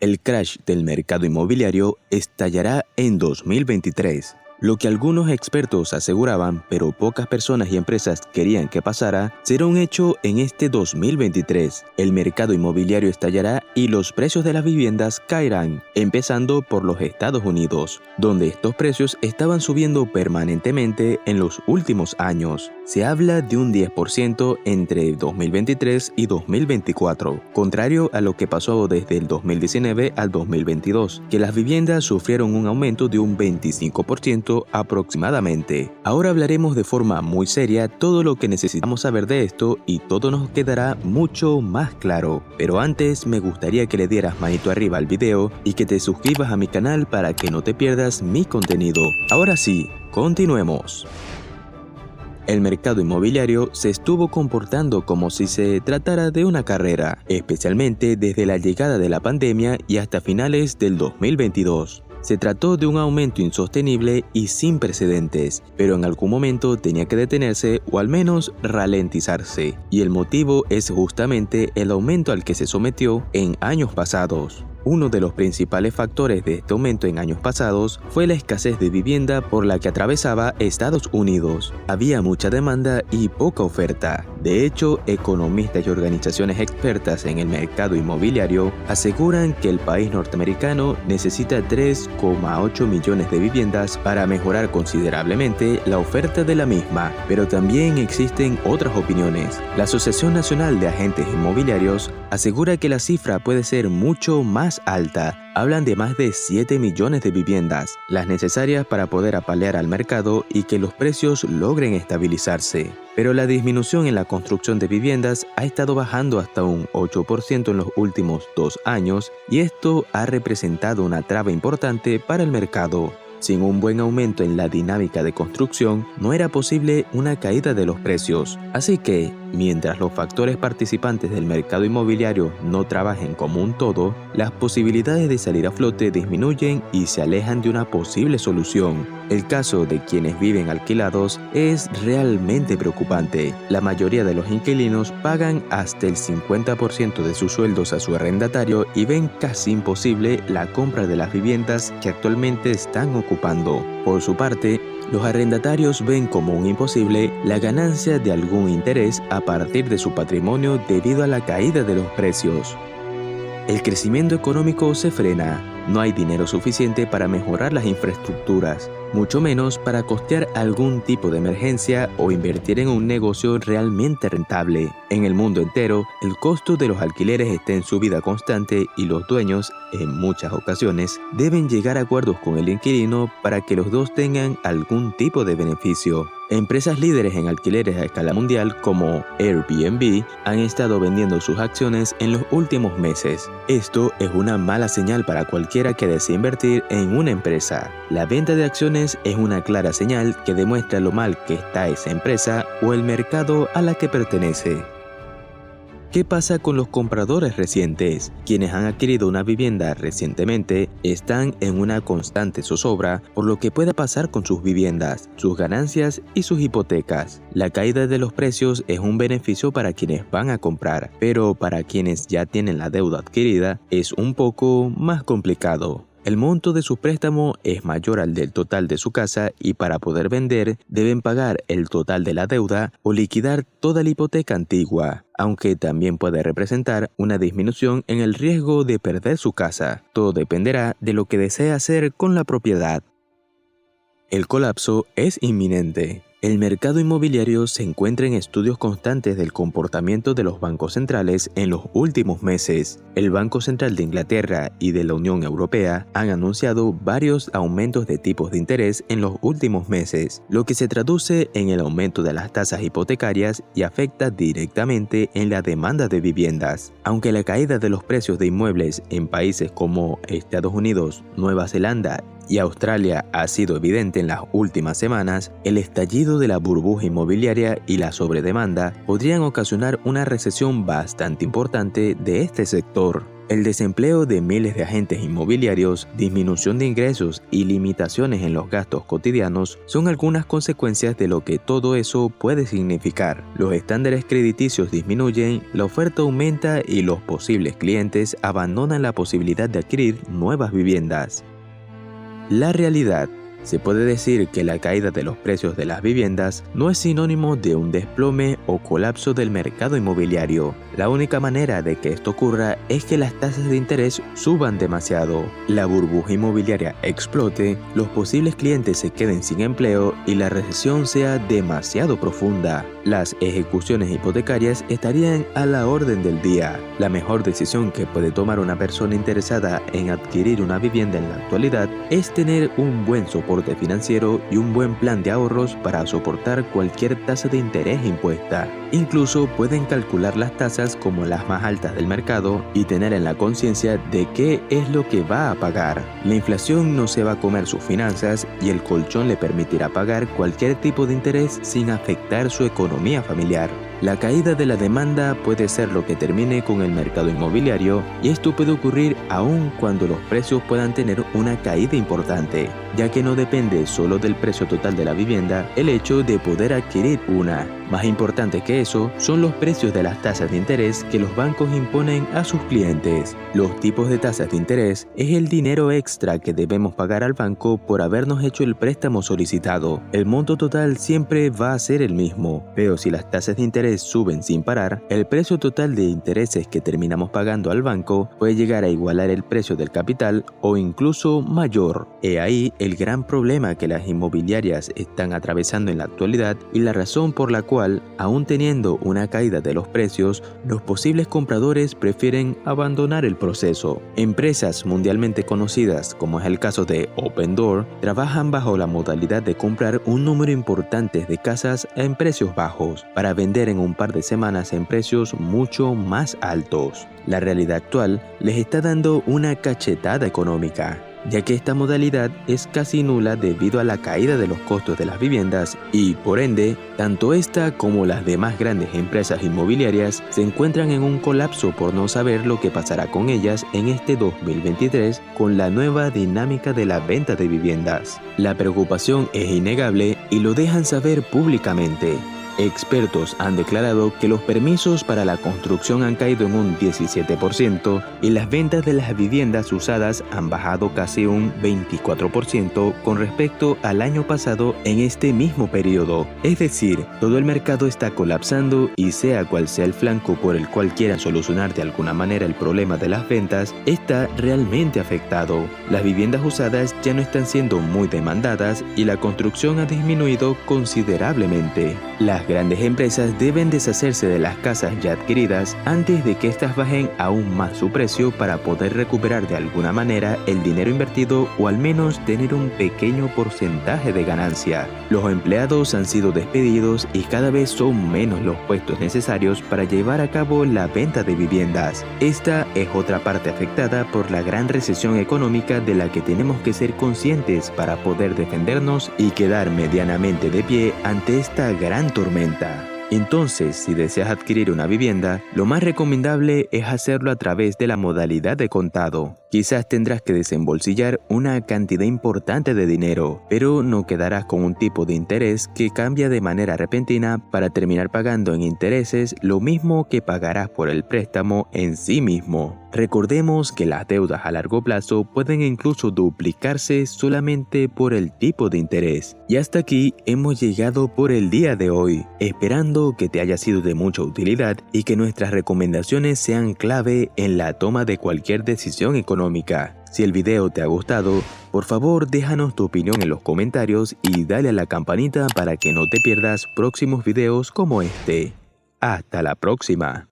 El crash del mercado inmobiliario estallará en 2023. Lo que algunos expertos aseguraban, pero pocas personas y empresas querían que pasara, será un hecho en este 2023. El mercado inmobiliario estallará y los precios de las viviendas caerán, empezando por los Estados Unidos, donde estos precios estaban subiendo permanentemente en los últimos años. Se habla de un 10% entre 2023 y 2024, contrario a lo que pasó desde el 2019 al 2022, que las viviendas sufrieron un aumento de un 25% aproximadamente. Ahora hablaremos de forma muy seria todo lo que necesitamos saber de esto y todo nos quedará mucho más claro. Pero antes me gustaría que le dieras manito arriba al video y que te suscribas a mi canal para que no te pierdas mi contenido. Ahora sí, continuemos. El mercado inmobiliario se estuvo comportando como si se tratara de una carrera, especialmente desde la llegada de la pandemia y hasta finales del 2022. Se trató de un aumento insostenible y sin precedentes, pero en algún momento tenía que detenerse o al menos ralentizarse, y el motivo es justamente el aumento al que se sometió en años pasados. Uno de los principales factores de este aumento en años pasados fue la escasez de vivienda por la que atravesaba Estados Unidos. Había mucha demanda y poca oferta. De hecho, economistas y organizaciones expertas en el mercado inmobiliario aseguran que el país norteamericano necesita 3,8 millones de viviendas para mejorar considerablemente la oferta de la misma. Pero también existen otras opiniones. La Asociación Nacional de Agentes Inmobiliarios asegura que la cifra puede ser mucho más alta. Hablan de más de 7 millones de viviendas, las necesarias para poder apalear al mercado y que los precios logren estabilizarse. Pero la disminución en la construcción de viviendas ha estado bajando hasta un 8% en los últimos 2 años y esto ha representado una traba importante para el mercado. Sin un buen aumento en la dinámica de construcción, no era posible una caída de los precios. Así que, mientras los factores participantes del mercado inmobiliario no trabajen como un todo, las posibilidades de salir a flote disminuyen y se alejan de una posible solución. El caso de quienes viven alquilados es realmente preocupante. La mayoría de los inquilinos pagan hasta el 50% de sus sueldos a su arrendatario y ven casi imposible la compra de las viviendas que actualmente están ocupando. Por su parte, los arrendatarios ven como un imposible la ganancia de algún interés a partir de su patrimonio debido a la caída de los precios. El crecimiento económico se frena, no hay dinero suficiente para mejorar las infraestructuras, mucho menos para costear algún tipo de emergencia o invertir en un negocio realmente rentable. En el mundo entero, el costo de los alquileres está en subida constante y los dueños, en muchas ocasiones, deben llegar a acuerdos con el inquilino para que los dos tengan algún tipo de beneficio. Empresas líderes en alquileres a escala mundial como Airbnb han estado vendiendo sus acciones en los últimos meses. Esto es una mala señal para cualquiera que desee invertir en una empresa. La venta de acciones es una clara señal que demuestra lo mal que está esa empresa o el mercado a la que pertenece. ¿Qué pasa con los compradores recientes? Quienes han adquirido una vivienda recientemente están en una constante zozobra por lo que pueda pasar con sus viviendas, sus ganancias y sus hipotecas. La caída de los precios es un beneficio para quienes van a comprar, pero para quienes ya tienen la deuda adquirida es un poco más complicado. El monto de su préstamo es mayor al del total de su casa y para poder vender deben pagar el total de la deuda o liquidar toda la hipoteca antigua, aunque también puede representar una disminución en el riesgo de perder su casa. Todo dependerá de lo que desee hacer con la propiedad. El colapso es inminente. El mercado inmobiliario se encuentra en estudios constantes del comportamiento de los bancos centrales en los últimos meses. El Banco Central de Inglaterra y de la Unión Europea han anunciado varios aumentos de tipos de interés en los últimos meses, lo que se traduce en el aumento de las tasas hipotecarias y afecta directamente en la demanda de viviendas. Aunque la caída de los precios de inmuebles en países como Estados Unidos, Nueva Zelanda y Australia ha sido evidente en las últimas semanas, el estallido de la burbuja inmobiliaria y la sobredemanda podrían ocasionar una recesión bastante importante de este sector. El desempleo de miles de agentes inmobiliarios, disminución de ingresos y limitaciones en los gastos cotidianos son algunas consecuencias de lo que todo eso puede significar. Los estándares crediticios disminuyen, la oferta aumenta y los posibles clientes abandonan la posibilidad de adquirir nuevas viviendas. La realidad. Se puede decir que la caída de los precios de las viviendas no es sinónimo de un desplome o colapso del mercado inmobiliario. La única manera de que esto ocurra es que las tasas de interés suban demasiado, la burbuja inmobiliaria explote, los posibles clientes se queden sin empleo y la recesión sea demasiado profunda. Las ejecuciones hipotecarias estarían a la orden del día. La mejor decisión que puede tomar una persona interesada en adquirir una vivienda en la actualidad es tener un buen soporte financiero y un buen plan de ahorros para soportar cualquier tasa de interés impuesta. Incluso pueden calcular las tasas como las más altas del mercado y tener en la conciencia de qué es lo que va a pagar. La inflación no se va a comer sus finanzas y el colchón le permitirá pagar cualquier tipo de interés sin afectar su economía familiar. La caída de la demanda puede ser lo que termine con el mercado inmobiliario y esto puede ocurrir aun cuando los precios puedan tener una caída importante, ya que no depende solo del precio total de la vivienda el hecho de poder adquirir una. Más importante que eso son los precios de las tasas de interés que los bancos imponen a sus clientes. Los tipos de tasas de interés es el dinero extra que debemos pagar al banco por habernos hecho el préstamo solicitado. El monto total siempre va a ser el mismo, pero si las tasas de interés suben sin parar, el precio total de intereses que terminamos pagando al banco puede llegar a igualar el precio del capital o incluso mayor. He ahí el gran problema que las inmobiliarias están atravesando en la actualidad y la razón por la cual, aún teniendo una caída de los precios, los posibles compradores prefieren abandonar el proceso. Empresas mundialmente conocidas, como es el caso de Opendoor, trabajan bajo la modalidad de comprar un número importante de casas en precios bajos, para vender en un par de semanas en precios mucho más altos. La realidad actual les está dando una cachetada económica, ya que esta modalidad es casi nula debido a la caída de los costos de las viviendas y, por ende, tanto esta como las demás grandes empresas inmobiliarias se encuentran en un colapso por no saber lo que pasará con ellas en este 2023 con la nueva dinámica de la venta de viviendas. La preocupación es innegable y lo dejan saber públicamente. Expertos han declarado que los permisos para la construcción han caído en un 17% y las ventas de las viviendas usadas han bajado casi un 24% con respecto al año pasado en este mismo periodo. Es decir, todo el mercado está colapsando y sea cual sea el flanco por el cual quieran solucionar de alguna manera el problema de las ventas, está realmente afectado. Las viviendas usadas ya no están siendo muy demandadas y la construcción ha disminuido considerablemente. Las grandes empresas deben deshacerse de las casas ya adquiridas antes de que éstas bajen aún más su precio para poder recuperar de alguna manera el dinero invertido o al menos tener un pequeño porcentaje de ganancia. Los empleados han sido despedidos y cada vez son menos los puestos necesarios para llevar a cabo la venta de viviendas. Esta es otra parte afectada por la gran recesión económica de la que tenemos que ser conscientes para poder defendernos y quedar medianamente de pie ante esta gran tormenta. Entonces, si deseas adquirir una vivienda, lo más recomendable es hacerlo a través de la modalidad de contado. Quizás tendrás que desembolsillar una cantidad importante de dinero, pero no quedarás con un tipo de interés que cambia de manera repentina para terminar pagando en intereses lo mismo que pagarás por el préstamo en sí mismo. Recordemos que las deudas a largo plazo pueden incluso duplicarse solamente por el tipo de interés. Y hasta aquí hemos llegado por el día de hoy, esperando que te haya sido de mucha utilidad y que nuestras recomendaciones sean clave en la toma de cualquier decisión económica. Si el video te ha gustado, por favor déjanos tu opinión en los comentarios y dale a la campanita para que no te pierdas próximos videos como este. Hasta la próxima.